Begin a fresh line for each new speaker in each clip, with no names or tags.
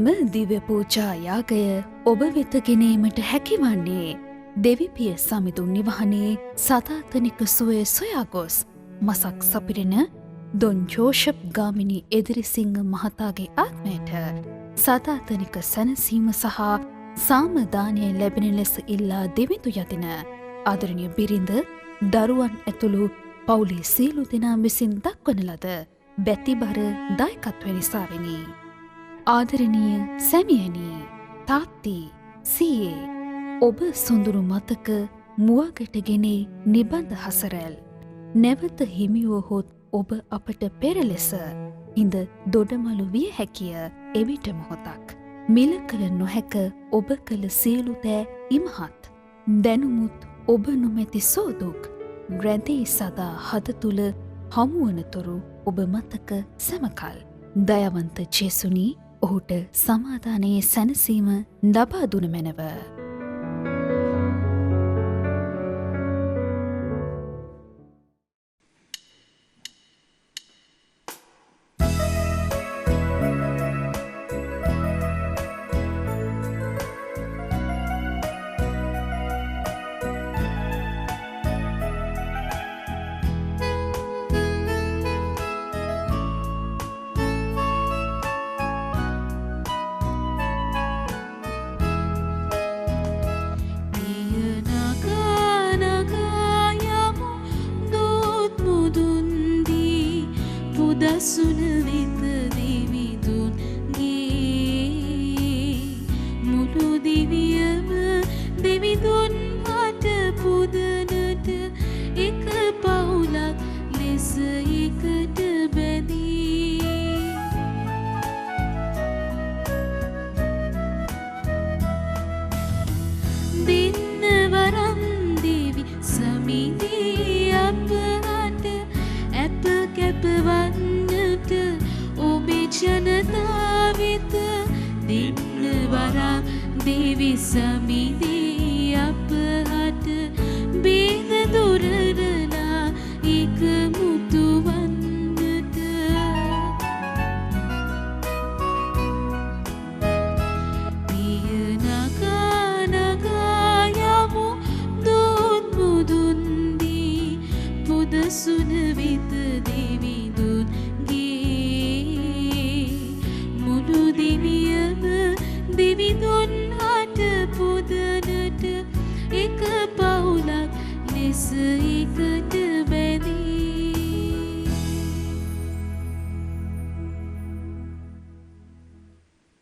මෙම දිව්‍ය පූජා යාගය ඔබ වෙත ගෙනීමට හැකිවන්නේ දෙවිපිය සමිඳුන් නිවහනේ සදාතනික සුවය සොයා ගොස් මසක් සපිරෙන දොන් ජෝෂප් ගාමිණී එදිරිසිංහ මහතාගේ ආත්මයට සදාතනික සැනසීම සහ සාමදානය ලැබෙන ලෙස ඉල්ලා දෙවිඳු යතින ආදරණීය බිරිඳ දරුවන් ඇතුළු පවුලේ සියලු දෙනා විසින් දක්වන ලද බැතිබර දායකත්වය නිසාවෙනි. ආදරණීය සැමියනි, තාත්ති, සීයේ ඔබ සොඳුරු මතක මුවගට ගෙනේ නිබඳ හසරැල් නැවත හිමිවහොත් ඔබ අපට පෙර ලෙස හිඳ දොඩමලු විය හැකිය එවිට මොහොතක් මිල කළ නොහැක ඔබ කළ සියලු දෑ ඉමහත් දැනුමුත් ඔබ නොමැති සෝදුක් රැඳී සදා හද තුළ හමුවනතුරු ඔබ මතක සැමකල් දයවන්ත ජේසුනි ඔහුට සමාධානයේ සැනසීම ලබා දුන මැනව.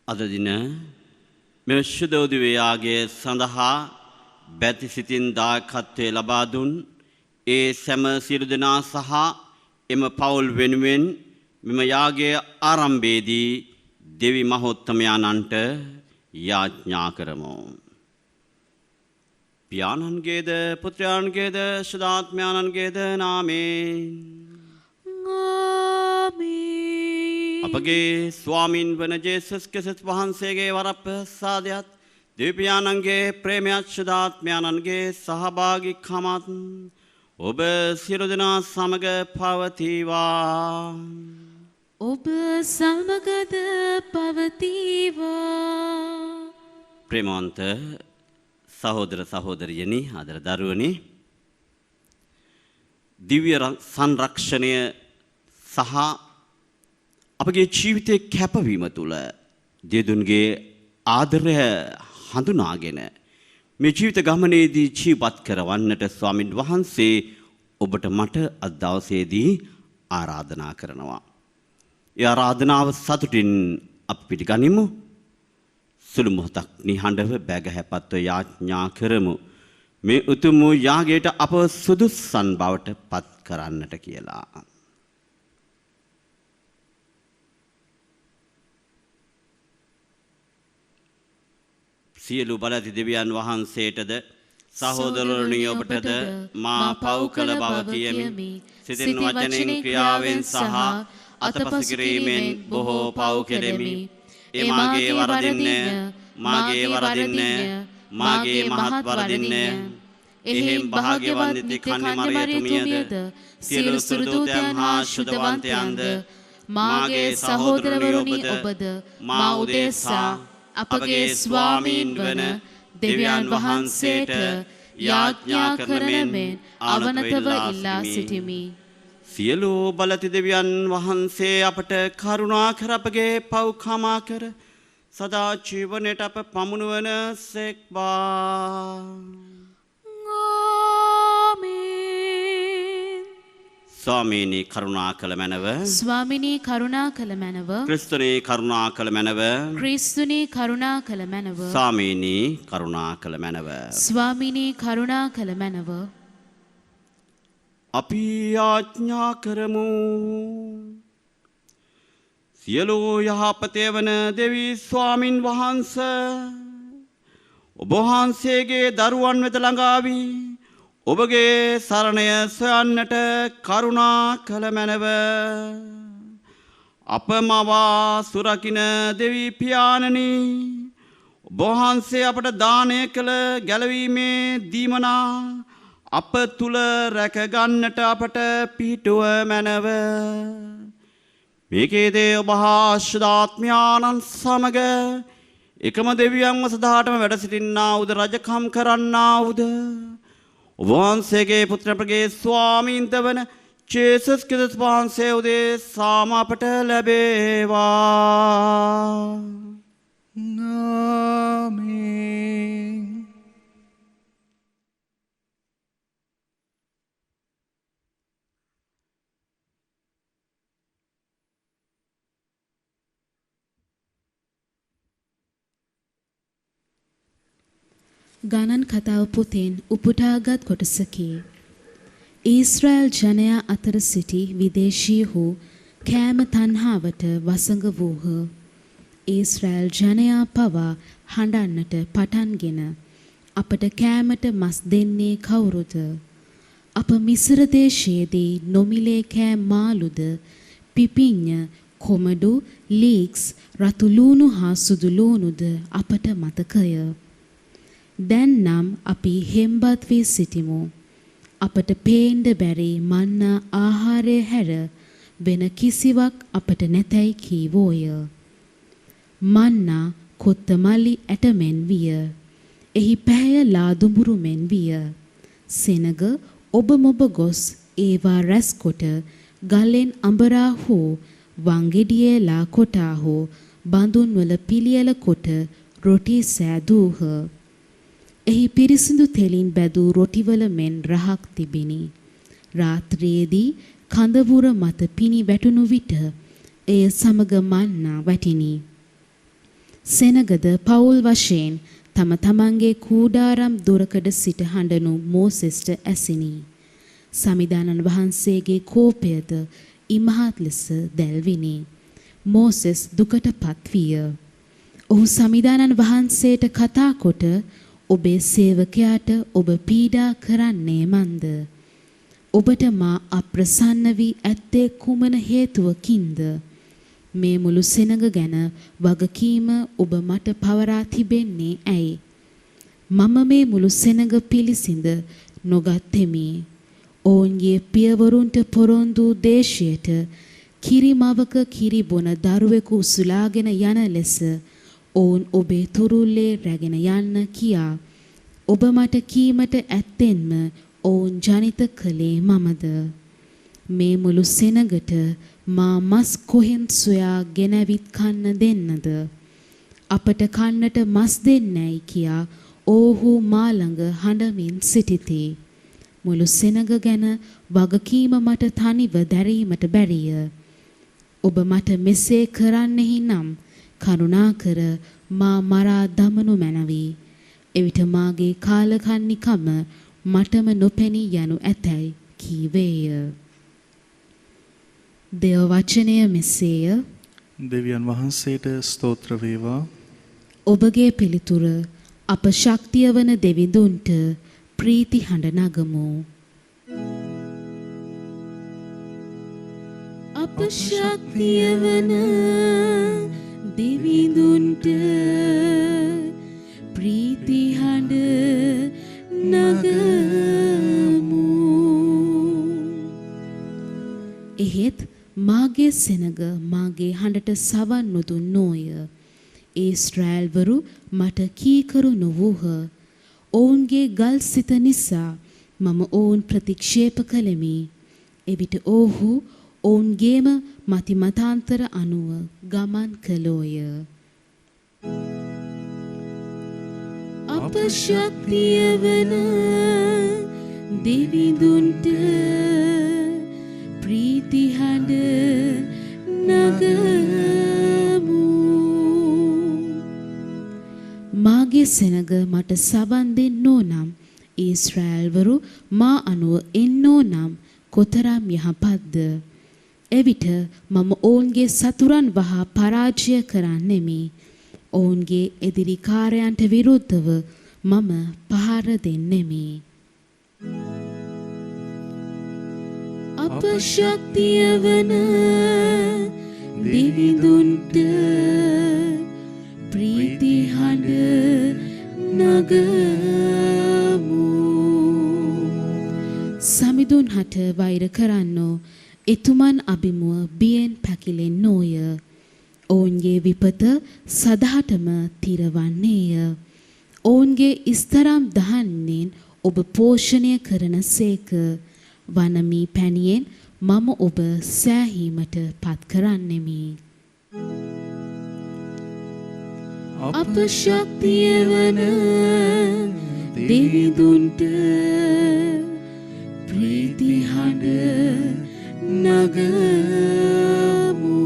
අද දින මෙම ශුද්ධෝදය යාගය සඳහා බැති සිතින් දායකත්වය ලබා දුන් ඒ සෑම සියලු දෙනා සහ එම පවුල් වෙනුවෙන් මෙම යාගයේ ආරම්භයේදී දෙවි මහෝත්තමයාණන්ට යාඥා කරමු. පියාණන්ගේද පුත්‍රයාණන්ගේද සුදාත්මයාණන්ගේද නාමයෙන් අපගේ ස්වාමින් වන ජේසුස් ක්‍රිස්තුස් වහන්සේගේ වරප්‍රසාදයත් දෙවියන්ගේ ප්‍රේමයත් සුදාත්මයන්ගේ සහභාගීකමත් ඔබ සියලු දෙනා සමග පවතිවා.
ඔබ සමගද පවතිවා.
ප්‍රේමවන්ත සහෝදර සහෝදරියනි, ආදර දරුවනි, දිව්‍ය සංරක්ෂණය සහ අපගේ ජීවිතයේ කැපවීම තුළ දෙදුන්ගේ ආදරය හඳුනාගෙන මේ ජීවිත ගමනේදී ජීවත් කරවන්නට ස්වාමින් වහන්සේ ඔබට මට අද දවසේදී ආරාධනා කරනවා. ඒ ආරාධනාව සතුටින් අප පිළිගනිමු. සුළු මොහොතක් නිහඬව බැගහැපත්ව යාඥා කරමු. මේ උතුම් යාගයට අප සුදුස්සන් බවට පත් කරන්නට කියලා. සියලු බලති දෙවියන් වහන්සේටද සහෝදරවරුනි ඔබටද මා පව් කළ බව කියමි. සිතින් වචනෙන් ක්‍රියාවෙන් සහ අතපසු කිරීමෙන් බොහෝ පව් කෙරෙමි. ඒ මාගේ වරදින්නේ මහත් වරදින්නේ. එහෙම් භාග්‍යවත් නිති කන්‍ය මරියතුමියද සියලු සුදූතයන් හා ශුද්ධවන්තයන්ද
මාගේ සහෝදරවරුනි ඔබද මා උදෙසා අපගේ ස්වාමීන් වන දෙවියන් වහන්සේට යාඥා කරමින් අවනතව ඉල්ලා සිටිමි.
සියලු බලති දෙවියන් වහන්සේ අපට කරුණා කර අපගේ පව් කමා කර සදා ජීවනයට අප පමුණුවන සෙක්වා. ස්වාමීනි කරුණා කළ මැනව.
ස්වාමිනී කරුණා කළ මැනව.
ක්‍රිස්තුනේ කරුණා කළ මැනව.
ක්‍රිස්තුනී කරුණා කළ මැනව.
ස්වාමීනි කරුණා කළ මැනව.
ස්වාමිනී කරුණා කළ මැනව.
අපි යාඥා කරමු. සියලු යහපතේ වන දෙවි ස්වාමින් වහන්ස ඔබ වහන්සේගේ දරුවන් වෙත ළඟා වී ඔබගේ සරණය සොයන්නට කරුණා කළ මැනව. අප මවා සුරකින දෙවි පියාණනි ඔබ වහන්සේ අපට දානය කළ ගැලවීමේ දීමනා අප තුල රැක ගන්නට අපට පිහිටුව මැනව. මේකේදී ඔබ හා ශුද්ධාත්මයාණන් සමග එකම දෙවියන්ව සදාටම වැඩ සිටින්නා වූද රජකම් කරන්නා වූද ඔබ වහන්සේගේ පුත්‍රපගේ ස්වාමීන් වන ජේසුස් ක්‍රිස්තුස් වහන්සේ උදෙසාම අපට ලැබේවා.
ආමේන්.
ගණන් කතාව පොතෙන් උපුටාගත් කොටසකි. ඊශ්‍රායල් ජනයා අතර සිටි විදේශීහු කෑම තණ්හාවට වසඟ වූහ. ඊශ්‍රායල් ජනයා පවා හඬන්නට පටන්ගෙන අපට කෑමට මස් දෙන්නේ කවුරුද? අප මිස්ර දේශයේදී නොමිලේ කෑ මාළුද, පිපිඤ්ඤ, කොමඩු, ලීක්ස්, රතු ලූණු හා සුදු ලූණුද අපට මතකය. දැන් නම් අපි හෙම්බත් වී සිටිමු. අපට පේන්න බැරි මන්නා ආහාරය හැර වෙන කිසිවක් අපට නැතයි කීවෝය. මන්නා කොත්තමල්ලි ඇටමෙන් විය. එහි පැහැය ලාදුඹුරු මෙන් විය. සෙනග ඔබ මොබ ගොස් ඒවා රැස් කොට ගලෙන් අඹරා හෝ වංගෙඩියේ ලා කොටා හෝ බඳුන්වල පිළියෙල කොට රොටි සෑදූහ. එහි පිරිසිදු තෙලින් බැදූ රොටිවල මෙන් රහක් තිබිනි. රාත්‍රියේදී කඳවුර මත පිණි වැටුණු විට එය සමග මන්නා වැටිනි. සෙනගද පවුල් වශයෙන් තම තමන්ගේ කූඩාරම් දොරකඩ සිට හඬනු මෝසෙස්ට ඇසිනි. සමිදානන් වහන්සේගේ කෝපයද ඉමහත් ලෙස දැල්විනි. මෝසෙස් දුකටපත් විය. ඔහු සමිදානන් වහන්සේට කතා කොට ඔබේ සේවකයාට ඔබ පීඩා කරන්නේ මන්ද? ඔබට මා අප්‍රසන්න වී ඇත්තේ කුමන හේතුවකින්ද? මේ මුළු සෙනග ගැන වගකීම ඔබ මට පවරා තිබෙන්නේ ඇයි? මම මේ මුළු සෙනග පිළිසිඳ නොගත්තෙමි. ඔවුන්ගේ පියවරුන්ට පොරොන්දු දේශයට කිරිමවක කිරි බොන දරුවෙකු උසුලාගෙන යන ලෙස ඔවුන් ඔබේ තුරුල්ලේ රැගෙන යන්න කියා ඔබ මට කීමට ඇත්තෙන්ම ඔවුන් ජනිත කළේ මමද? මේ මුළු සෙනගට මා මස් කොහෙන් සොයා ගෙනවිත් කන්න දෙන්නද? අපට කන්නට මස් දෙන්නයි කියා ඔවුහු මා ළඟ හඬමින් සිටිති. මුළු සෙනග ගැන වගකීම මට තනිව දැරීමට බැරිය. ඔබ මට මෙසේ කරන්නෙහි නම් කරුණාකර මා මරා දමනු මැනවි. එවිට මාගේ කාලකන්නිකම මටම නොපෙනී යනු ඇතැයි කීවේය. දේව වචනය මෙසේය.
දෙවියන් වහන්සේට ස්තෝත්‍ර වේවා.
ඔබගේ පිළිතුර අප ශක්තිය වන දෙවිඳුන්ට ප්‍රීති හඬ නගමු. අප ශක්තිය වන දෙවිඳුන්ට ප්‍රීති හඬ නගමු. එහෙත් මාගේ සෙනග මාගේ හඬට සවන් නොදුන් නෝය. ඊශ්‍රායල්වරු මට කීකරු නොවූහ. ඔවුන්ගේ ගල් සිත නිසා මම ඔවුන් ප්‍රතික්ෂේප කළෙමි. එවිට ඔවුහු ඔවුන්ගේම මති මතාන්තර අනුව ගමන් කළෝය. අප ශක්තිය වන දෙවිඳුන්ට ප්‍රීති හඬ නගමු. මාගේ සෙනග මට සවන් දෙන්නෝ නම් ඊශ්‍රායල්වරු මා අනුව එන්නෝ නම් කොතරම් යහපත්ද. එවිට මම ඔවුන්ගේ සතුරන් වහා පරාජය කරන්නෙමි. ඔවුන්ගේ එදිරිකාරයන්ට විරුද්ධව මම පහර දෙන්නෙමි. අප ශක්තිය වන දෙවිඳුන්ට ප්‍රීති හඬ නගමු. සමිඳුන් හට වෛර කරන්නෝ එතුමන් අභිමුව බියෙන් පැකිලෙන්නෝය. ඔවුන්ගේ විපත සදහටම තිරවන්නේය. ඔවුන්ගේ ඉස්තරම් දහන්නෙන් ඔබ පෝෂණය කරන සේක. වනමී පැණියෙන් මම ඔබ සෑහීමට පත් කරන්නෙමි. අප ශක්තිය වන දෙවිඳුන්ට ප්‍රීති හඬ නගමු.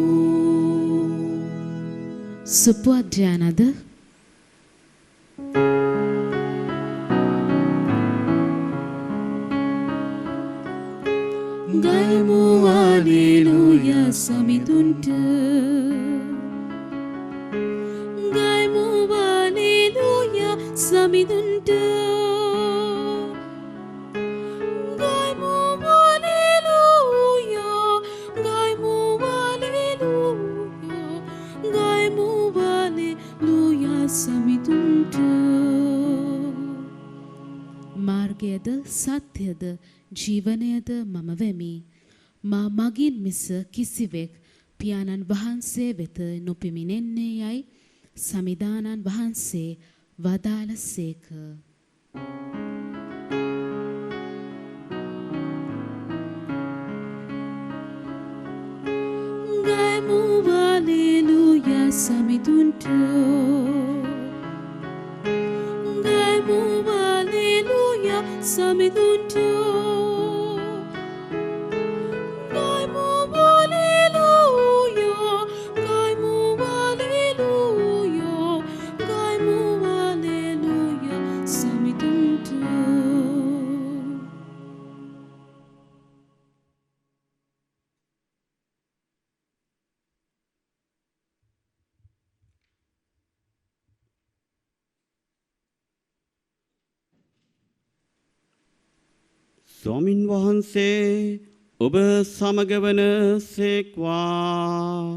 සුපුවද්‍යානද ගයමු හලෙලූයා සමිඳුන්ට. ගයමු හලෙලූයා සමිඳුන්ට. ගයමු හලෙලූයා. ගයමු හලෙලූයා. ගයමු හලෙලූයා සමිඳුන්ට. මාර්ගයද සත්‍යද ජීවනයද මම වෙමි. මා මගින් මිස කිසිවෙක් පියාණන් වහන්සේ වෙත නොපිමිණෙන්නේ යයි සමිදානන් වහන්සේ වදාළසේක. ගයමු හලෙලූයා සමිඳුන්ට. ගයමු හලෙලූයා සමිඳුන්ට.
ස්වාමින් වහන්සේ ඔබ සමග වන සේක්වා.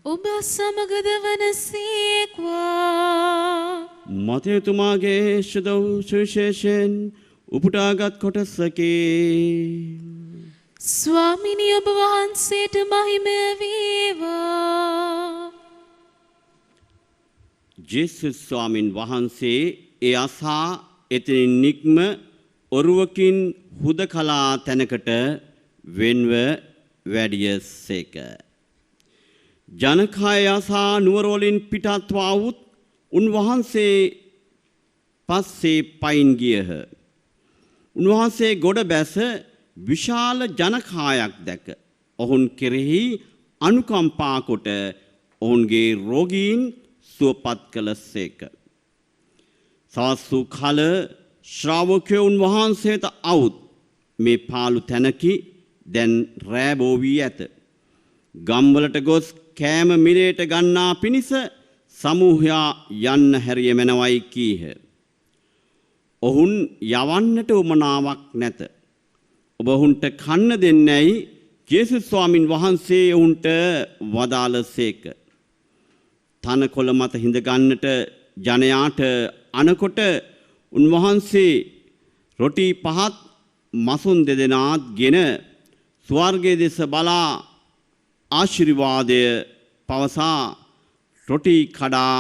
ඔබ සමගද වන සේක්වා.
මතයතුමාගේ ශුදව් සුවිශේෂයෙන් උපුටාගත් කොටසකේ.
ස්වාමිනී ඔබ වහන්සේට මහිමය වේවා.
ජේසුස් ස්වාමින් වහන්සේ ඒ අසා එතනින් නික්ම ඔරුවකින් හුදකලා තැනකට වෙන්ව වැඩිය සේක. ජනකාය අසා නුවරවලින් පිටත්ව අවුත් උන්වහන්සේ පස්සේ පයින් ගියහ. උන්වහන්සේ ගොඩ බැස විශාල ජනකායක් දැක ඔවුන් කෙරෙහි අනුකම්පා කොට ඔවුන්ගේ රෝගීන් සුවපත් කළ සේක. සවස් කල ශ්‍රාවකයෝ උන්වහන්සේට අවුත් මේ පාළු තැනකි දැන් රෑබෝ වී ඇත. ගම්වලට ගොස් කෑම මිලේට ගන්නා පිණිස සමූහයා යන්න හැරිය මැනවයි කීහ. ඔවුන් යවන්නට උමනාවක් නැත. ඔබ ඔවුන්ට කන්න දෙන්නැයි ජේසුස් ස්වාමින් වහන්සේ ඔවුන්ට වදාළසේක. තනකොළ මත හිඳ ගන්නට ජනයාට අනකොට උන්වහන්සේ රොටි 5 මසුන් 2 දෙනාත් ගෙන ස්වර්ගයේ දෙස බලා ආශිර්වාදය පවසා රොටි කඩා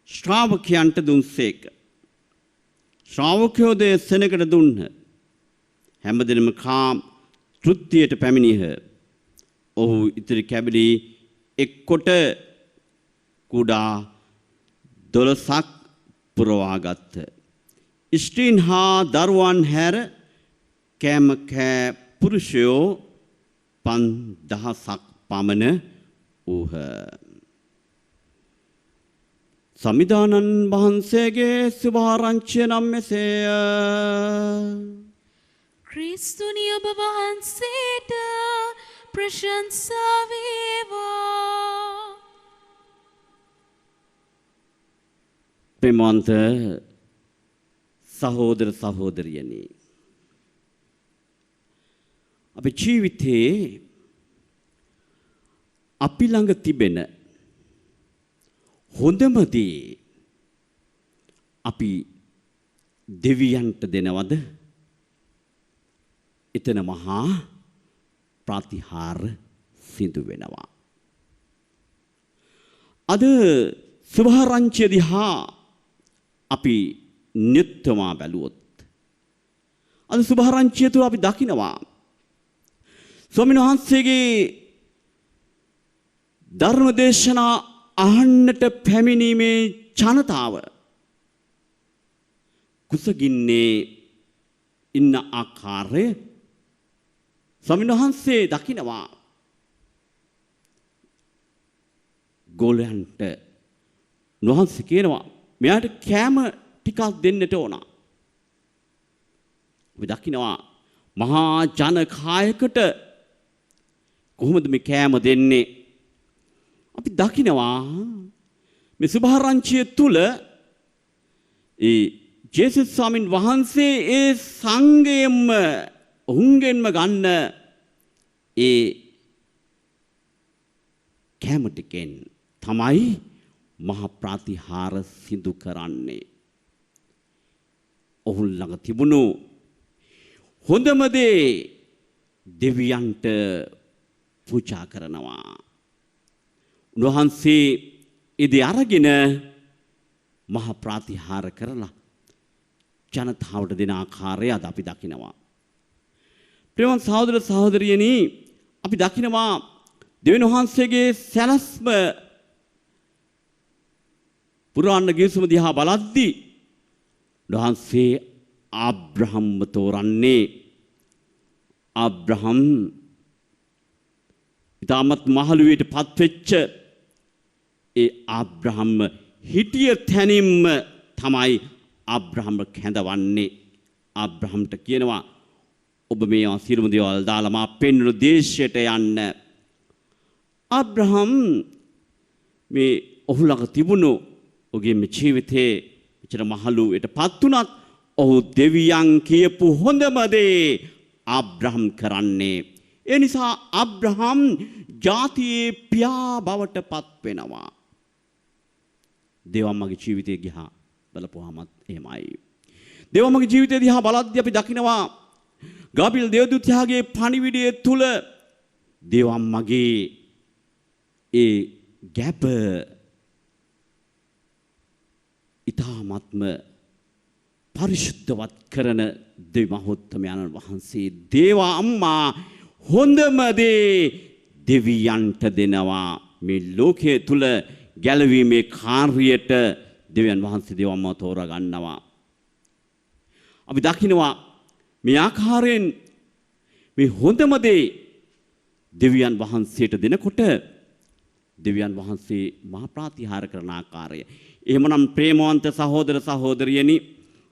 ශ්‍රාවකයන්ට දුන්සේක. ශ්‍රාවකයෝද සෙනඟට දුන්හ. හැමදෙනම කා තෘප්තියට පැමිණියහ. ඔහු ඉතිරි කැබලි එක්කොට කුඩා 12ක් පුරවාගත්හ. ස්ත්‍රීන් හා දරුවන් හැර කෑම කෑ පුරුෂයෝ 5000ක් පමණ වූහ. සමිදානන් වහන්සේගේ සුභාරංචිය නම් මෙසේය.
ක්‍රිස්තුනි ඔබ වහන්සේට ප්‍රශංසා වේවා.
ප්‍රේමවන්ත සහෝදර සහෝදරියනි, අපේ ජීවිතේ අපි ළඟ තිබෙන හොඳම දේ අපි දෙවියන්ට දෙනවද? එතන මහා ප්‍රතිහාර සිදු වෙනවා. අද සුභාරංචිය දිහා අපි නිත්‍යමා බැලුවොත් අද සුභාරංචිය තුළ අපි දකිනවා ස්වාමීන් වහන්සේගේ ධර්ම දේශනා අහන්නට පැමිණීමේ ජනතාව කුසගින්නේ ඉන්න ආකාරය ස්වාමීන් වහන්සේ දකිනවා. ගෝලයන්ට උන්වහන්සේ කියනවා මෙයාට කෑම ටිකක් දෙන්නට ඕන. අපි දකිනවා මහා ජන කායකට කොහොමද මේ කෑම දෙන්නේ? අපි දකිනවා මේ සුභාරංචිය තුල ජේසුස් ස්වාමීන් වහන්සේ ඒ සංඝයෙන්ම ඔවුන්ගෙන්ම ගන්න ඒ කෑම ටිකෙන් තමයි මහ ප්‍රතිහාර සිදු කරන්නේ. ඔවුන් ළඟ තිබුණු හොඳම දේ දෙවියන්ට පූජා කරනවා. උන්වහන්සේ ඉදී අරගෙන මහ ප්‍රතිහාර කරලා ජනතාවට දෙන ආකාරය අද අපි දකිනවා. ප්‍රේමවත් සහෝදර සහෝදරියනි, අපි දකිනවා දෙවියන් වහන්සේගේ සැලැස්ම පුරාණ ගිවිසුම දිහා බලද්දී උන්වහන්සේ ආබ්‍රහම්ව තෝරන්නේ. ආබ්‍රහම් ඉතාමත් මහලුවේට පත්වෙච්ච ඒ ආබ්‍රහම් හිටිය තැනින්ම තමයි ආබ්‍රහම් කැඳවන්නේ. ආබ්‍රහම්ට කියනවා ඔබ මේ සියලුම දේවල් දාලා මා පෙන්වන දේශයට යන්න. ආබ්‍රහම් මේ ඔහු ළඟ තිබුණු ඔහුගේ මේ ජීවිතේ මෙච්චර මහලුවේටපත් උනත් ඔහු දෙවියන් කියපු හොඳම දේ ආබ්‍රහම් කරන්නේ. ඒ නිසා ආබ්‍රහම් ජාතියේ පියා බවට පත් වෙනවා. දේවම්මගේ ජීවිතය දිහා බලපුවාමත් එහෙමයි. දේවම්මගේ ජීවිතය දිහා බලද්දී අපි දකිනවා ගාබ්‍රියෙල් දේවදූතයාගේ පණිවිඩය තුල දේවම්මගේ ඒ ගැබ ඊ타ත්ම පරිශුද්ධවත් කරන දෙවිමහෝත්තමයන්න් වහන්සේ දේව අම්මා හොඳම දේ දෙවියන්ට දෙනවා. මේ ලෝකයේ තුල ගැලවීමේ කාර්යයට දෙවියන් වහන්සේ දේව අම්මා තෝරා ගන්නවා. අපි දකිනවා මේ ආකාරයෙන් මේ හොඳම දේ දෙවියන් වහන්සේට දෙනකොට දෙවියන් වහන්සේ මහා ප්‍රතිහාර කරන ආකාරය. එහෙමනම් ප්‍රේමවන්ත සහෝදර සහෝදරියනි,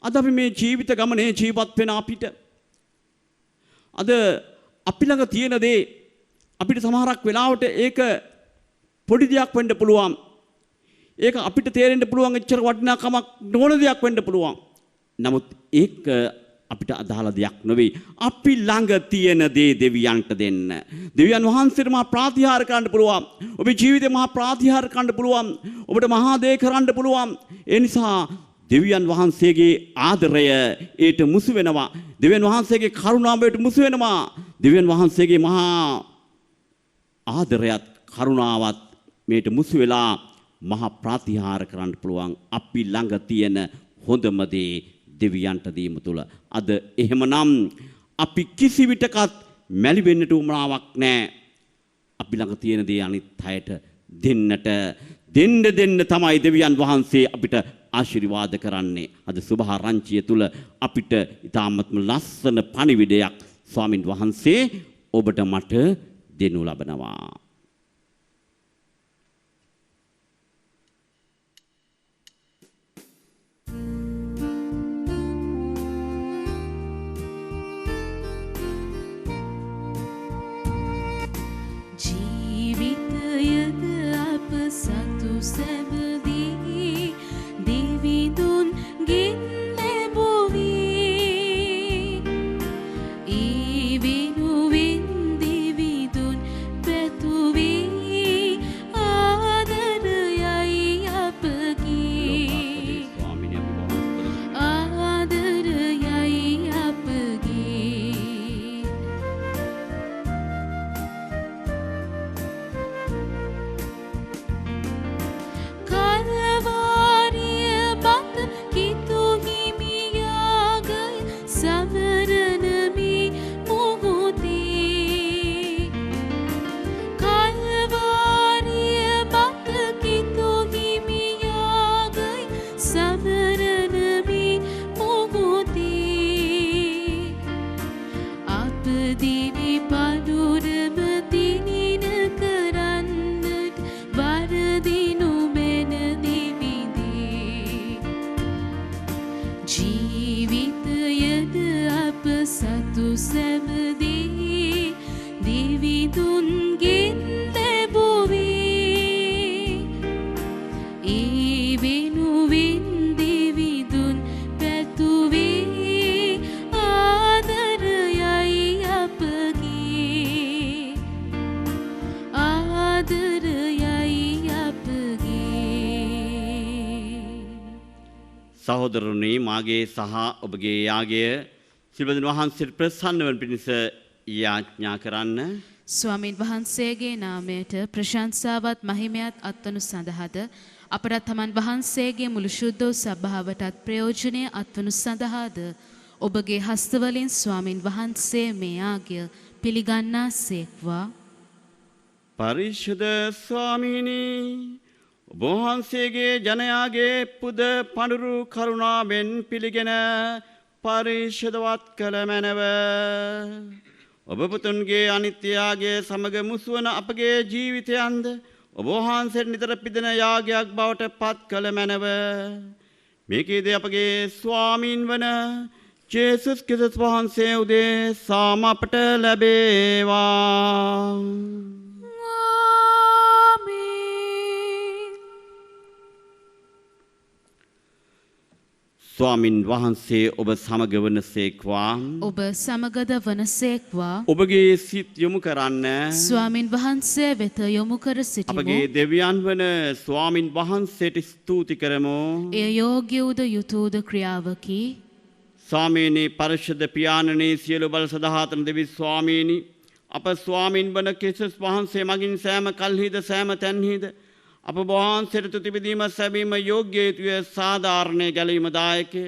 අද අපි මේ ජීවිත ගමනේ ජීවත් වෙන අපිට අද අපි ළඟ තියෙන දේ අපිට සමහරක් වෙලාවට ඒක පොඩි දෙයක් වෙන්න පුළුවන්. ඒක අපිට තේරෙන්න පුළුවන් එච්චර වටිනාකමක් නොවන දෙයක් වෙන්න පුළුවන්. නමුත් ඒක අපිට අදාළ දෙයක් නෙවෙයි. අපි ළඟ තියෙන දේ දෙවියන්ට දෙන්න. දෙවියන් වහන්සේට මහා ප්‍රාතිහාර කරන්න පුළුවන්. ඔබේ ජීවිතේ මහා ප්‍රාතිහාර කරන්න පුළුවන්. ඔබට මහා දේ කරන්න පුළුවන්. ඒ නිසා දෙවියන් වහන්සේගේ ආදරය ඒට මුසු වෙනවා. දෙවියන් වහන්සේගේ කරුණාවට මුසු වෙනවා. දෙවියන් වහන්සේගේ මහා ආදරයත් කරුණාවත් මේට මුසු වෙලා මහා ප්‍රතිහාර කරන්න පුළුවන් අපි ළඟ තියෙන හොඳම දේ දෙවියන්ට දීම තුල. අද එහෙමනම් අපි කිසි විටකත් මැලි වෙන්නට උවමනාවක් නැහැ. අපි ළඟ තියෙන දේ අනිත් අයට දෙන්නට දෙන්න තමයි දෙවියන් වහන්සේ අපිට ආශිර්වාද කරන්නේ. අද සුභාරංචිය තුල අපිට ඊ타ත්ම ලස්සන පණිවිඩයක් ස්වාමින් වහන්සේ ඔබට මට දෙනු ලබනවා.
ජීවිතයද අප සතු සැමදී දෙවිඳුන් ගෙන් ලැබුවේ ඒ වෙනුවෙන් දෙවිඳුන් පැතුවේ ආදරයයි අපගේ ආදරයයි අපගේ කලවාරිය බත කිතු හිමියාගය සමරනමි මොහොතේ කලවාරිය බත කිතු හිමියාගය සමරනමි මොහොතේ අප දිවි පඳුරම දිනින කරන්නට වරදිනු මෙන දිවිදේ ජීවිතයද අප සතු සැමදී දෙවිඳුන්ගෙන් ලැබුවේ ඒ වෙනුවෙන් දෙවිඳුන් පැතුවේ ආදරයයි අපගේ ආදරයයි අපගේ
සහෝදරනි මාගේ සහ ඔබගේ යාගය සිල්වදින වහන්සේට ප්‍රසන්න වන පිණිස යාඥා කරන්න.
ස්වාමින් වහන්සේගේ නාමයට ප්‍රශංසාවත් මහිමයත් අත්වනු සඳහාද අපට තමන් වහන්සේගේ මුළු ශුද්ධ සභාවටත් ප්‍රයෝජනය අත්වනු සඳහාද ඔබගේ හස්තවලින් ස්වාමින් වහන්සේ මේ ආගය පිළිගන්නා සේක්වා.
පරිශුද්ධ ස්වාමීනි ඔබ වහන්සේගේ ජනයාගේ පුද පඳුරු කරුණාවෙන් පිළිගෙන පරිශුද්ධවත් කළ මැනව. ඔබ පුතුන්ගේ අනිත්‍යයාගේ සමග මුසුවන අපගේ ජීවිතයන්ද ඔබ වහන්සේට නිතර පිදෙන යාගයක් බවට පත් කළ මැනව. මේකේදී අපගේ ස්වාමීන් වන ජේසුස් ක්‍රිස්තුස් වහන්සේ උදේ සාම අපට ලැබේවා. ස්වාමින් වහන්සේ ඔබ සමග වනසේක්වා.
ඔබ සමගද වනසේක්වා.
ඔබගේ සිත් යොමු කරන්න
ස්වාමින් වහන්සේ වෙත යොමු කර සිටිමු.
අපගේ දෙවියන් වන ස්වාමින් වහන්සේට ස්තුති කරමු.
එය යෝග්‍ය වූද යුතු වූද ක්‍රියාවකි.
ස්වාමීනි පරිශුද්ධ පියාණනි සියලු බල සදාතන දෙවි ස්වාමීනි අප ස්වාමින් වන ක්‍රිස්තුස් වහන්සේ මගින් සෑම කල්හිද සෑම තැන්හිද අප වහන්සේට තුති පිදීම සැබීම යෝග්‍ය යුතුය සාධාරණය ගැලීම දායකය.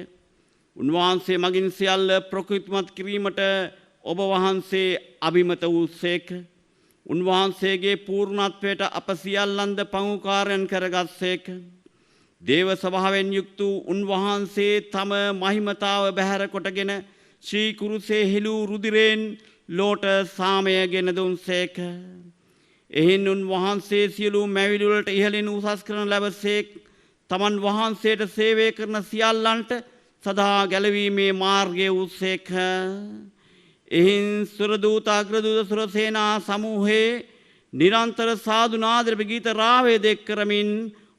උන්වහන්සේ මගින් සියල්ල ප්‍රකෘතිමත් කිරීමට ඔබ වහන්සේ අභිමත වූ සේක. උන්වහන්සේගේ පූර්ණත්වයට අප සියල්ලන්ද පංගුකාරයන් කරගත් සේක. දේව සභාවෙන් යුක්ත වූ උන්වහන්සේ තම මහිමතාව බැහැර කොටගෙන ශ්‍රී කුරුසේ හෙළූ රුධිරයෙන් ලෝට සාමය ගෙන දුන් සේක. එහින් උන්වහන්සේ සියලු මැවිලි වලට ඉහළින් උසස් කරන ලැබසේක්. තමන් වහන්සේට සේවය කරන සියල්ලන්ට සදා ගැලවීමේ මාර්ගය වූසේක. එහින් සුරදූත අග්‍රදූත සුරසේනා සමූහයේ නිරන්තර සාදුනාදර ගීත රාවේදයක් කරමින්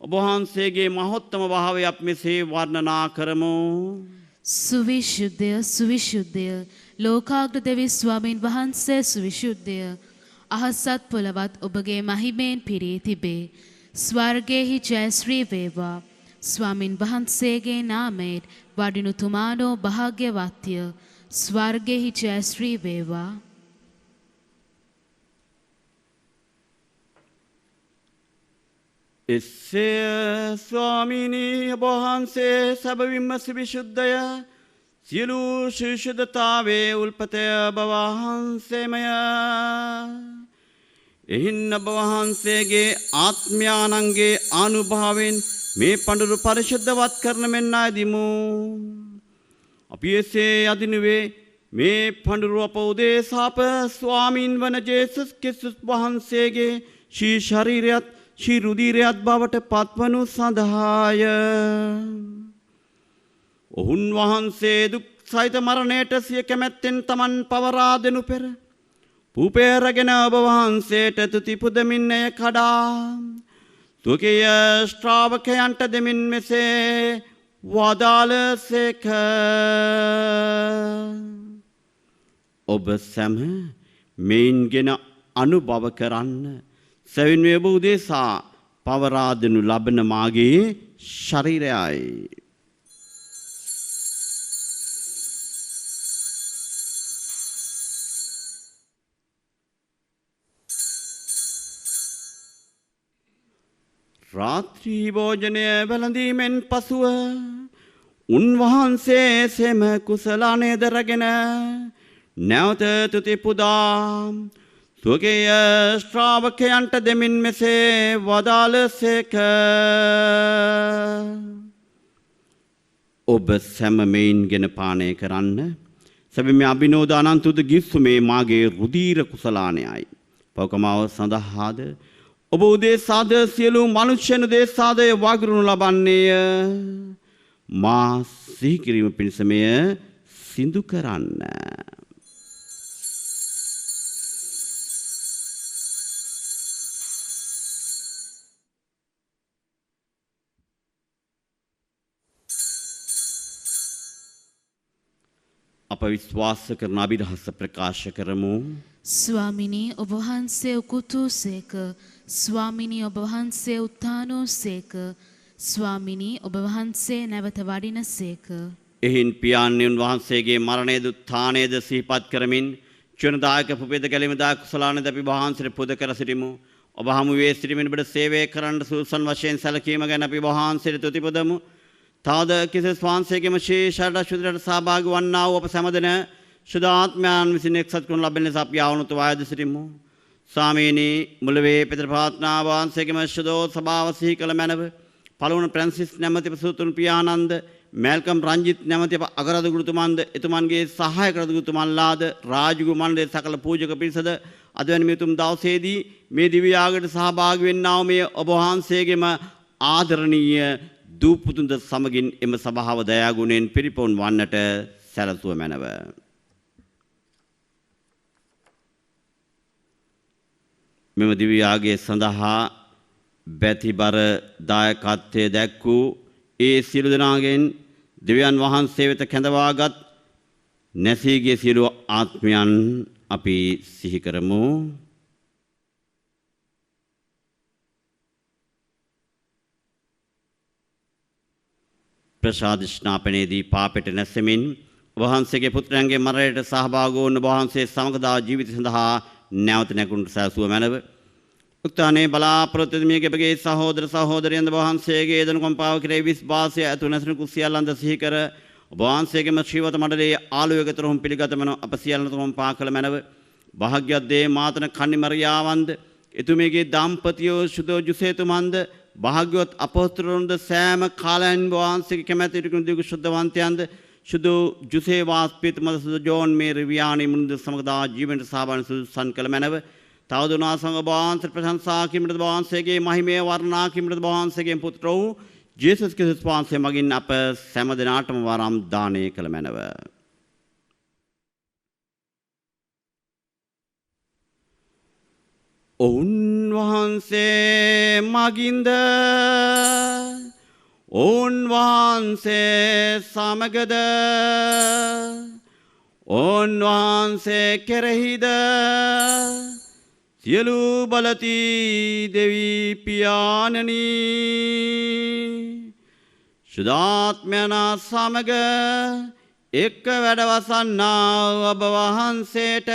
ඔබ වහන්සේගේ මහෝත්තම භාවය අප මෙසේ වර්ණනා කරමු.
සුවිශුද්ධය සුවිශුද්ධය ලෝකාග්‍ර දෙවි ස්වාමීන් වහන්සේ සුවිශුද්ධය. අහසත් පොළවත් ඔබගේ මහිමයෙන් පිරී තිබේ. ස්වර්ගයෙහි ජයශ්‍රී වේවා. ස්වාමින් වහන්සේගේ නාමයෙන් වඩිනු තුමානෝ භාග්‍යවත්ය. ස්වර්ගයෙහි ජයශ්‍රී වේවා.
එසේ ස්වාමීනි ඔබ වහන්සේ සැබවින්ම විසුද්ධය සියලු ශිෂ්‍යතාවේ උල්පතය ඔබ වහන්සේමය. එහින් ඔබ වහන්සේගේ ආත්මයානන්ගේ ආනුභාවයෙන් මේ පඬුරු පරිශුද්ධවත් කරන මෙන් ආදිමු. අපි එසේ යදිනුවේ මේ පඬුරු අප උදෙසාප ස්වාමීන් වන ජේසුස් ක්‍රිස්තුස් වහන්සේගේ ශී ශරීරයත් ශී රුධිරයත් බවට පත්වනු සඳහාය. ඔවුන් වහන්සේ දුක් සහිත මරණයට සිය කැමැත්තෙන් තමන් පවරා දෙනු පෙර පුපේරගෙන ඔබ වහන්සේට තුති පුදමින් එය කඩා තුකීය ශ්‍රාවකයන්ට දෙමින් මෙසේ වදාළසේක. ඔබ සැම මෙයින්ගෙන අනුභව කරන්න සැවින් ඔබ උදෙසා පවරා දෙනු ලබන මාගේ ශරීරයයි. රාත්‍රී භෝජනය වැළඳීමෙන් පසුව උන්වහන්සේ සෙම කුසලානේද රැගෙන නැවත තුති පුදා ස්වකීය ශ්‍රාවකයන්ට දෙමින් මෙසේ වදාළසේක. ඔබ සැම මෙයින්ගෙන පානය කරන්න සැබවින්ම අභිනෝද අනන්තුද ගිස්සුමේ මාගේ රුධීර කුසලානයයි. පවකමාව සඳහාද ඔබ උදෙසාද සියලු මනුෂ්‍යයන් උදෙසාද වගුරුණු ලබන්නේය. මා සිහි කිරීම පිණිස මෙය සිදු කරන්න. අප විශ්වාස කරන අභිරහස ප්‍රකාශ කරමු.
ස්වාමිනී ඔබ වහන්සේ උකුතූසේක. ස්වාමිනී ඔබ වහන්සේ උත්ථානෝසේක. ස්වාමිනී ඔබ වහන්සේ නැවත වඩිනසේක.
එහින් පියාණන් වහන්සේගේ මරණයද උත්ථානයද සිහිපත් කරමින් චුනදායක පුපේද ගැලීමදා කුසලානද අපි වහන්සේට පුද කර සිටිමු. ඔබ හමුවේ සිටිමින් ඔබට සේවය කරන්න සූසන් වශයෙන් සැලකීම ගැන අපි වහන්සේට තුති පුදමු. තවද කිසිස් වහන්සේගේම ශේෂයට ශුද්ධයට සහභාගී වන්නා වූ අප සැමදෙන ශුද්ධාත්මයන් විසින් එක්සත් කරනු ලබන ලෙස අපි ආවනුත වායද සිටිමු. ස්වාමීනි මුලවේ පෙතර ප්‍රාර්ථනා වහන්සේගේම ශුද්ධෝ සභාව සිහි කළ මැනව පළවන ප්‍රැන්සිස් නැමැති ප්‍රසූතුන් පියානන්ද මෑල්කම් රංජිත් නැමැති අගරදුගුරුතුමන්ද එතුමන්ගේ සහායක රදුගුරුතුමන්ලාද රාජගුරු මණ්ඩලයේ සකල පූජක පිරිසද අද වැනි මේ උතුම් දවසේදී මේ දිව්‍ය යාගයට සහභාගී වෙන්නා වූ මේ ඔබ වහන්සේගේම ආදරණීය දූපුතුන්ද සමගින් එම සභාව දයාගුණයෙන් පිරිපොන් වන්නට සැලසුව මැනව. මෙම දිව්‍ය යාගය සඳහා බැතිබර දායකත්වය දැක්වූ ඒ සියලු දෙනාගෙන් දෙවියන් වහන්සේ වෙත කැඳවාගත් නැසීගේ සියලු ආත්මයන් අපි සිහි කරමු. ප්‍රසාද ස්නාපනයේදී පාපෙට නැසෙමින් වහන්සේගේ පුත්‍රයන්ගේ මරණයට සහභාගී වුණ වහන්සේ සමගදා ජීවිත සඳහා නැවත නැගුණට සැලසුව මැනව. උත්තානේ බලාපොරොත්තු මියගේ සහෝදර සහෝදරයන්ද වහන්සේගේ දනුකම්පාව කෙරෙහි විශ්වාසය ඇතු නැසෙන කුසියල්ලන්ද සිහි කර ඔබ වහන්සේගේම ශ්‍රීවත මඩලයේ ආලෝකයකතරොම් පිළිගතමන අප සියල්ලටම පාකල මැනව. භාග්‍යවත් දේ මාතන කන්නිමරියාවන්ද එතුමියගේ දාම්පතියෝ සුදෝ ජුසේතුමන්ද භාග්‍යවත් අපොස්තලරුන්ද සෑම කාලයන් වහන්සේගේ කැමැතිට දුක ශුද්ධවන්තයන්ද සුදු ජුසේ වාස්පිතමද සුදු ජෝන් මේ රිවියානි මුන්ද සමගදා ජීවන්ට සහභාගී සුසන් කළ මැනව. තවදුනා සංඝ වහන්සේ ප්‍රශංසා කිමිට වහන්සේගේ මහිමය වර්ණනා කිමිට වහන්සේගේ පුත්‍ර වූ ජේසුස් ක්‍රිස්තුස් වහන්සේ මගින් අප සෑම දිනාටම වරම් දානය කළ මැනව. ඔවුන් වහන්සේ මගින්ද ඔවුන් වහන්සේ සමගද ඔවුන් වහන්සේ කෙරෙහිද සියලු බලති දෙවි පියාණනි සුදාත්මයන් සමග එක්ක වැඩවසන්නා ඔබ වහන්සේට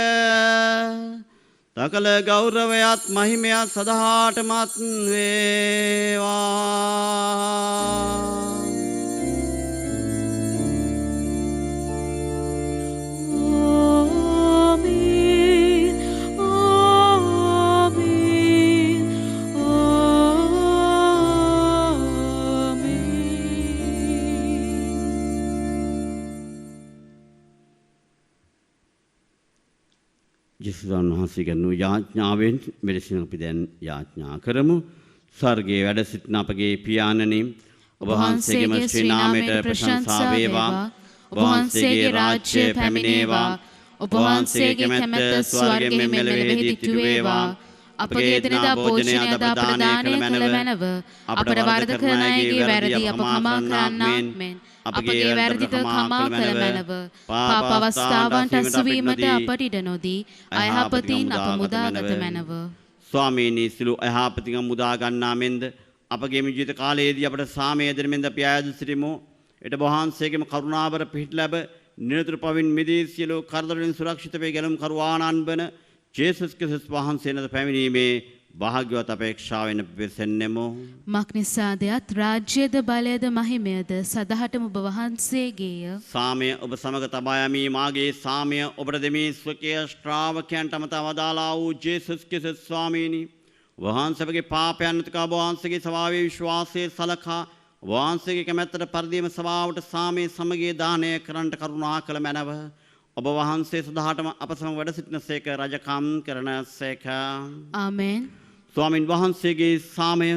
සකල ගෞරවයත් මහිමයත් සදහාටමත් වේවා. ජෙසුස්න් වහන්සේ කරනු යාඥාවෙන් මෙලෙසින් අපි දැන් යාඥා කරමු. ස්වර්ගයේ වැඩ සිටින අපගේ පියාණනි, ඔබ වහන්සේගේම ශ්‍රී නාමයට ප්‍රශංසා වේවා. ඔබ වහන්සේගේ රාජ්‍ය පැමිණේවා. ඔබ වහන්සේගේ කැමැත්ත ස්වර්ගයේ මෙලෙව සිදු වේවා. අපගේ එදිනෙදා භෝජනය අද අපට දානය කළ මැනව. අපට වරද කරන අයගේ වැරදි අප කමා කරන්නාක් මෙන් අපගේ වැරදිද කමා කළ මැනව. පාප අවස්ථාවන්ට අසුවීමට අපට ඉඩ නොදී අයහපතින් අප මුදාගත මැනව. ස්වාමීනි, සිළු අයහපතින් මුදා ගන්නා මෙන්ද අපගේ ජීවිත කාලයේදී අපට සාමය දෙන මෙන්ද අපි ආයද සිටිමු. ඊට වහන්සේගේම කරුණාවර පිහිට ලැබ නිරතුරු පවින් මිදී සියලු කරදරවලින් සුරක්ෂිත වේ ගැලුම් කරුවාණන් වන ජේසුස් ක්‍රිස්තුස් වහන්සේ නැත පැමිණීමේ භාග්‍යවත් අපේක්ෂාවෙන් වෙසෙන්නෙමු.
මක්නිසාදයත් රාජ්‍යද බලයද මහිමයද සදහටම ඔබ වහන්සේගේය.
සාමය ඔබ සමග තබා යමි. මාගේ සාමය ඔබට දෙමි. ස්වකීය ශ්‍රාවකයන්ට අමතා වදාලා වූ ජේසුස් ක්‍රිස්තුස් ස්වාමීනි, වහන්සේගේ පාපයන් නැතිකව වහන්සේගේ ස්වභාවයේ විශ්වාසයේ සලකා වහන්සේගේ කැමැත්තට පරිදීම සභාවට සාමයේ සමගිය දානය කරන්නට කරුණා කළ මැනව. ඔබ වහන්සේ සදාටම අප සමග වැඩ සිටින සේක, රජකම් කරන සේක.
ආමෙන්.
ස්වාමින් වහන්සේගේ සාමය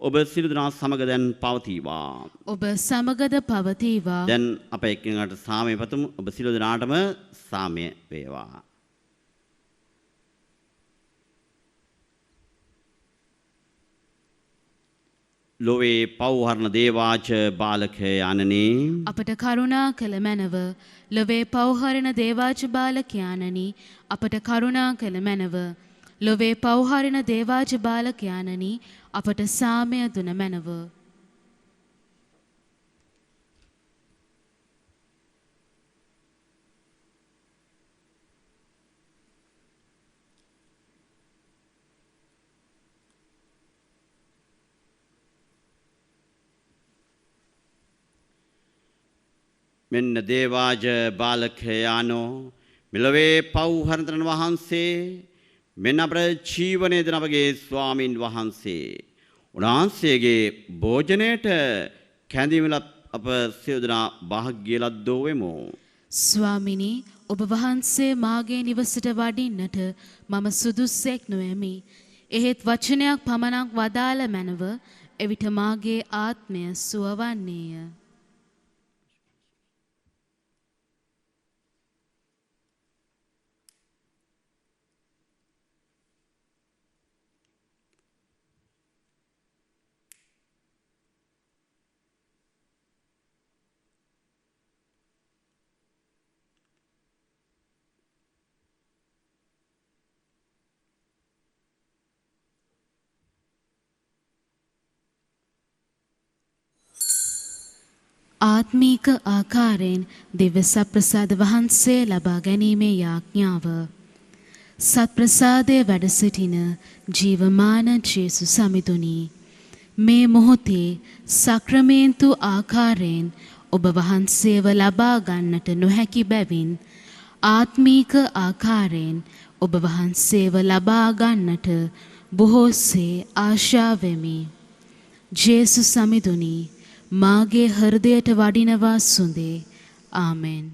ඔබ සියලු දෙනා සමග දැන් පවතිවා.
ඔබ සමගද පවතිවා.
දැන් අප එක්කෙනාට සාමය පතමු. ඔබ සියලු දෙනාටම සාමය වේවා. ලොවේ පව්හරණ දේවාච බාලක යනනි,
අපට කරුණා කළ මැනව. ලොවේ පව්හරණ දේවාච බාලකයාණනි, අපට කරුණා කළ මැනව. ලොවේ පව්හරණ දේවාච බාලකයාණනි, අපට සාමය දුන මැනව.
මෙන්න දේවාජ බාලකයානෝ, මෙලොවේ පව්හරණ වහන්සේ, මෙන්න අපේ ජීවනයේ දෙන අපගේ ස්වාමින් වහන්සේ. උන්වහන්සේගේ භෝජනයට කැඳීමලත් අප සියලු දෙනා භාග්‍ය ලද්දෝ වෙමු.
ස්වාමිනි, ඔබ වහන්සේ මාගේ නිවසට වඩින්නට මම සුදුස්සෙක් නොෙමි. එහෙත් වචනයක් පමණක් වදාළ මැනව, එවිට මාගේ ආත්මය සුවවන්නේය. ආත්මීක ආකාරයෙන් දිව්‍ය සත්ප්‍රසාද වහන්සේ ලබා ගැනීමේ යාඥාව. සත්ප්‍රසාදයේ වැඩ සිටින ජීවමාන ජේසුස් සමිඳුනි, මේ මොහොතේ සක්‍රමේන්තු ආකාරයෙන් ඔබ වහන්සේව ලබා ගන්නට නොහැකි බැවින් ආත්මීක ආකාරයෙන් ඔබ වහන්සේව ලබා ගන්නට බොහෝසේ ආශා වෙමි. ජේසුස් සමිඳුනි, මාගේ හෘදයට වඩිනවා සුඳේ. ආමෙන්.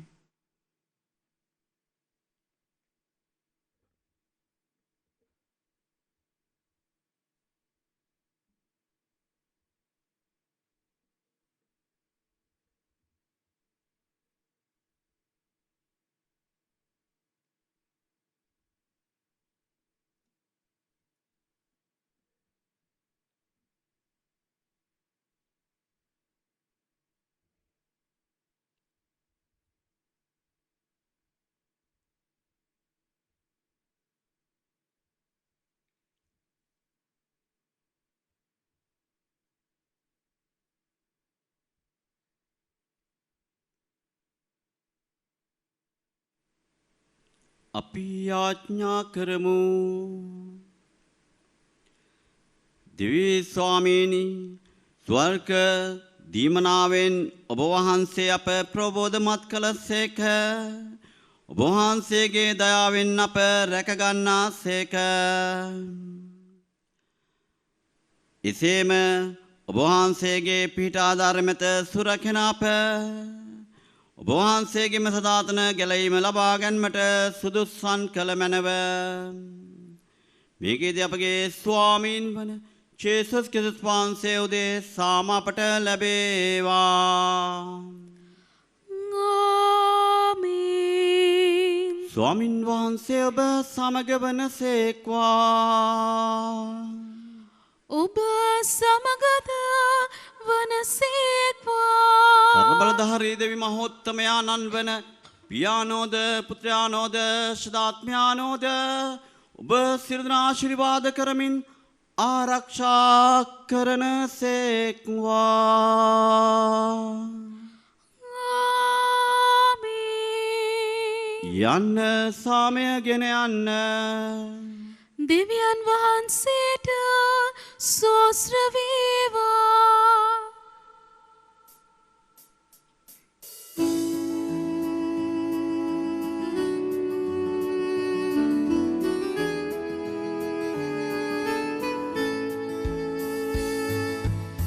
අපි යාඥා කරමු. දෙවි ස්වාමීනි ස්වර්ග දීමනාවෙන් ඔබ වහන්සේ අප ප්‍රබෝධමත් කළසේක. ඔබ වහන්සේගේ දයාවෙන් අප රැකගන්නාසේක. එසේම ඔබ වහන්සේගේ පිහිට ආධාර මත සුරකින අප ඔබ වහන්සේගේම සදාතන ගැලීම ලබා ගැනීමට සුදුස්සන් කළ මැනව. මේකේදී අපගේ ස්වාමීන් වන ජේසුස් ක්‍රිස්තුස් වහන්සේ උදේ සාම අපට ලැබේවා.
ආමේන්.
ස්වාමින් වහන්සේ ඔබ සමග වනසේක්වා.
ඔබ සමගද වනසේක්වා.
සර්වබලධාරී දෙවි මහෝත්තමයාණන් වන පියානෝද පුත්‍රයානෝද ශදාත්මයානෝද ඔබ සියලු දෙනා ආශිර්වාද කරමින් ආරක්ෂා කරන සේක්වා. යන්න සාමය ගෙන යන්න.
දෙවියන් වහන්සේට සෝස්ත්‍ර වේවා.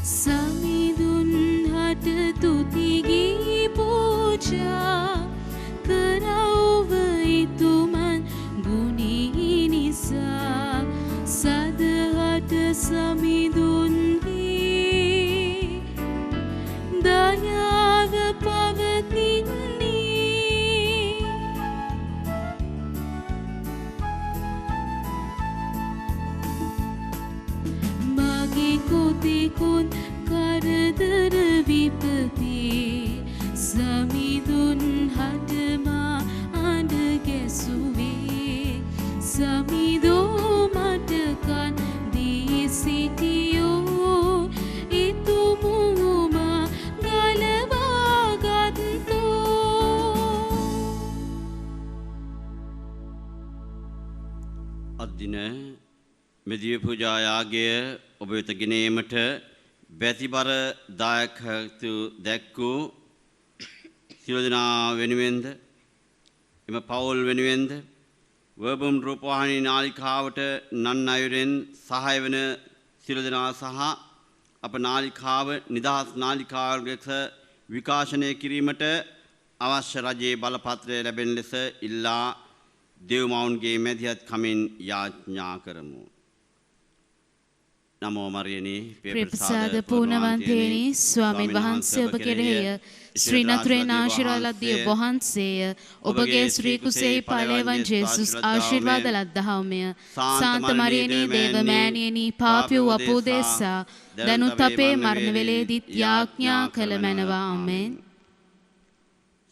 සමිඳුන් හට තුතිගී පූජා කරවව ඉතුමන් ගුණී නිසා සදහට සමිඳුන්ගේ දයාව පවතින්නේ. මගේ කොතෙකුත් කරදර විපතේ සමිඳුන් හටමා අඬ ගැසුවේ. සමිඳෝ මට කන් දී සිටියෝ ඉතුමුම ගලවා ගත්තෝ.
අදින මෙදිය පූජා යාගය ඔබ වෙත ගෙනීමට බැතිබර දායකත්වය දැක්වූ සියලු දෙනා වෙනුවෙන්ද එම පවුල් වෙනුවෙන්ද වර්බම් රූපවාහිනී නාලිකාවට නන් අයුරෙන් සහාය වන සියලු දෙනා සහ අප නාලිකාව නිදහස් නාලිකාවක් ලෙස විකාශනය කිරීමට අවශ්‍ය රජයේ බලපත්‍රය ලැබෙන ලෙස ඉල්ලා දෙව්මවුන්ගේ මැදිහත් කමින් යාඥා කරමු. නමෝ මරියනි
ප්‍රේමසාද පූර්ණවන්තේනි ස්වාමීන් වහන්සේ ඔබ කෙරෙහිය ශ්‍රී නතුරේ ආශිර්වාද ලද්දිය වහන්සේය. ඔබගේ ශ්‍රී කුසෙහි ඵලයන් ජේසුස් ආශිර්වාද ලද්දහවමය. සාන්ත මරියනි දේව මෑණියනි පාපී වූ අපෝදේසා දනුත් අපේ මරණ වේලේදීත් යාඥා කළ මැනවා. ආමෙන්.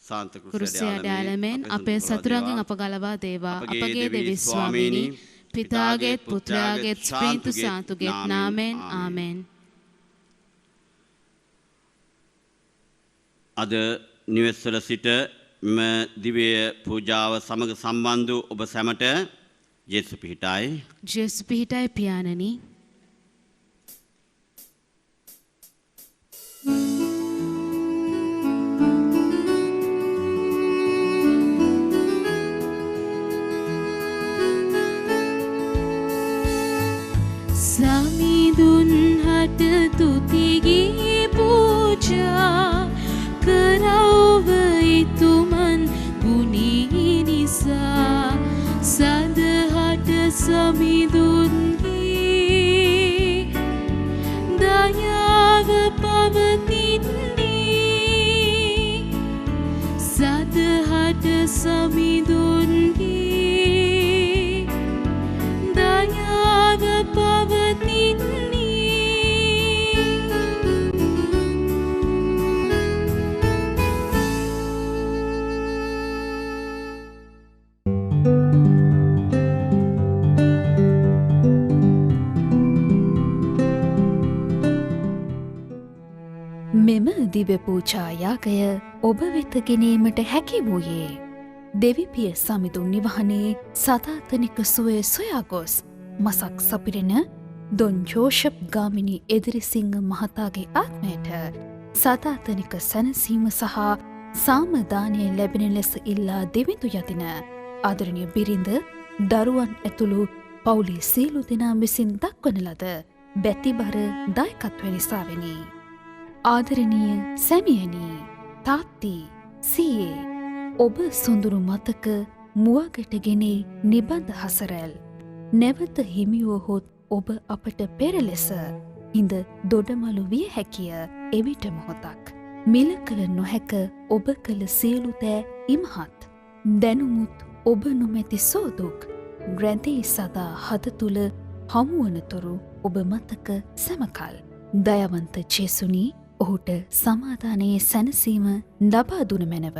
සාන්ත
කුරුසිය ඩාලමෙන් අපේ සතුරන්ගෙන් අප ගලවා දේවා. අපගේ දෙවි ස්වාමීනි පිතාගේත් පුත්‍රයාගේත් ස්ප්‍රීතු සාතුගේත් නාමෙන්. ආමෙන්.
අද නිවෙස්වල සිට මෙම දිව්‍ය පූජාව සමග සම්බන්ධ වූ ඔබ සැමට ජේසු පිහිටයි.
ජේසු පිහිටයි පියාණනි. සමිඳුන් හට තුතිගී පූජා කරවව ඉතුමන් ගුණී නිසා සදහට සමිඳුන්ගේ දයාව පවතින්නේ. සදහට සමිඳුන්ගේ දයාව පවතින්නේ.
මෙම දිව්‍ය පූජා යාගය ඔබ වෙත ගෙනීමට හැකි වූයේ
දෙවිපිය සමිඳුන් නිවහනේ සදාතනික සුවය සොයා ගොස් මසක් සපිරෙන දොන් ජෝෂප් ගාමිණී එදිරිසිංහ මහතාගේ ආත්මයට සදාතනික සැනසීම සහ සාමදානය ලැබෙන ලෙස ඉල්ලා දෙවිඳු යතින ආදරණීය බිරිඳ දරුවන් ඇතුළු පවුලේ සියලු දෙනා විසින් දක්වන ලද බැතිබර දායකත්වය නිසාවෙනි. ආදරණීය සැමියනි, තාත්ති, සීයේ ඔබ සොඳුරු මතක මුවගටගෙනේ නිබඳ හසරැල් නැවත හිමිවහොත් ඔබ අපට පෙර ලෙස හිඳ දොඩමලු විය හැකිය එවිට මොහොතක්. මිල කළ නොහැක ඔබ කළ සියලු දෑ ඉමහත්. දැනුමුත් ඔබ නොමැති සෝදුක් ග්‍රැඳී සදා හද තුළ හමුවනතුරු ඔබ මතක සැමකල්. දයවන්ත ජේසුනි ඔහුට සමාධානයේ සැනසීම ලබා දුන මැනව.